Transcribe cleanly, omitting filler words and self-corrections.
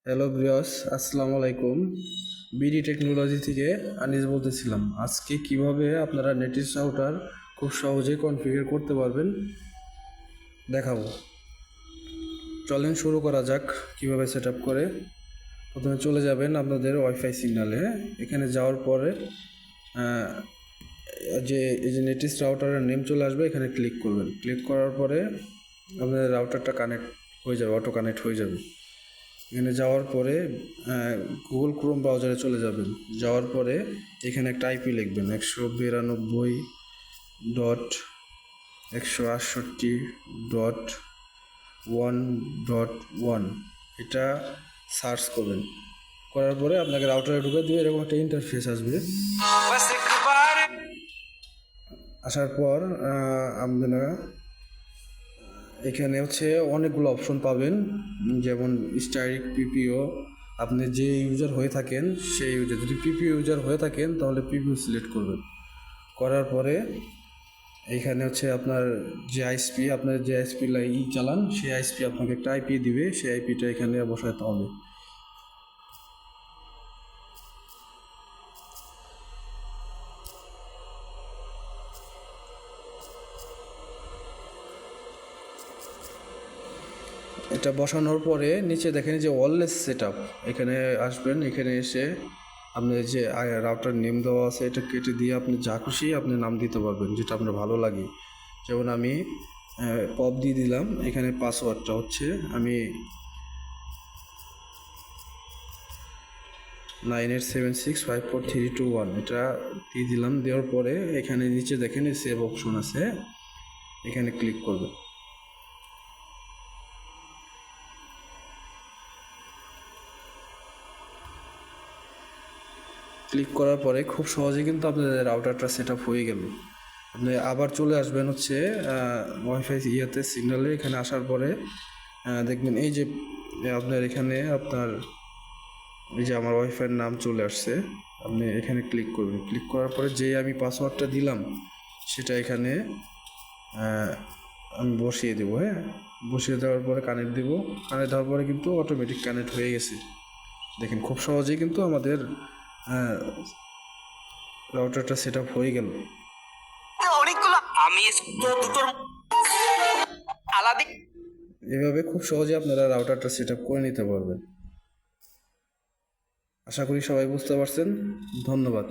Hello ব্রিয়স, আসসালামু আলাইকুম। BD technology থেকে আনিস বলতেছিলাম। আজকে কিভাবে আপনারা নেটিভ রাউটার খুব সহজেই কনফিগার করতে পারবেন দেখাবো। চলেন শুরু করা যাক কিভাবে সেট আপ করে। প্রথমে চলে যাবেন আপনাদের ওয়াইফাই সিগনালে। এখানে যাওয়ার পরে এই যে নেটিভ রাউটারের নেম চলে আসবে, এখানে ক্লিক করবেন। ক্লিক করার পরে আপনাদের রাউটারটা কানেক্ট হয়ে যাবে, অটো কানেক্ট হয়ে যাবে। এখানে যাওয়ার পরে গুগল ক্রোম ব্রাউজারে চলে যাবেন। যাওয়ার পরে এখানে একটা আইপি লিখবেন 192.168.1.1। এটা সার্চ করবেন। করার পরে আপনাকে রাউটারে ঢুকে দিয়ে এরকম একটা ইন্টারফেস আসবে। আসার পর আপনারা এখানে অনেকগুলো অপশন পাবেন, যেমন স্টাইরিক পিপিও। আপনি যে ইউজার হয়ে থাকেন সেই ইউজার, যদি পিপিও ইউজার হয়ে থাকেন তাহলে পিপিও সিলেক্ট করবেন। করার পরে এইখানে আপনার যে আইএসপি, আপনার যে আইএসপি চালান সেই আইএসপি আপনাকে একটা আইপি দিবে, সেই আইপিটা এখানে বসাতে হবে। এটা বসানোর পরে নিচে দেখেন যে ওয়্যারলেস সেট আপ, এখানে আসবেন। এখানে এসে আপনি যে রাউটার নেম দেওয়া আছে এটা কেটে দিয়ে আপনি যা খুশি আপনি নাম দিতে পারবেন, যেটা আপনার ভালো লাগে। যেমন আমি পপ দিয়ে দিলাম। এখানে পাসওয়ার্ডটা আমি 98765432 এটা দিয়ে দিলাম। দেওয়ার পরে এখানে নিচে দেখেন সেভ অপশন আছে, এখানে ক্লিক করবেন। ক্লিক করার পরে খুব সহজে কিন্তু আপনাদের রাউটারটা সেট আপ হয়ে গেল। আপনি আবার চলে আসবেন ওয়াইফাই সিগন্যালে। এখানে আসার পরে দেখবেন এই যে আপনার এখানে এই যে আমার ওয়াইফাইয়ের নাম চলে আসছে। আপনি এখানে ক্লিক করবেন। ক্লিক করার পরে যে আমি পাসওয়ার্ডটা দিলাম সেটা এখানে আমি বসিয়ে দেবো। বসিয়ে দেওয়ার পরে কানেক্ট দেবো। কানেক্ট দেওয়ার পরে কিন্তু অটোমেটিক কানেক্ট হয়ে গেছে। দেখেন খুব সহজেই কিন্তু আমাদের রাউটারটা সেট আপ হয়ে গেল। অনেকগুলো আমি দুটোর আলাদা। এভাবে খুব সহজে আপনারা রাউটারটা সেট আপ করে নিতে পারবেন। আশা করি সবাই বুঝতে পারছেন। ধন্যবাদ।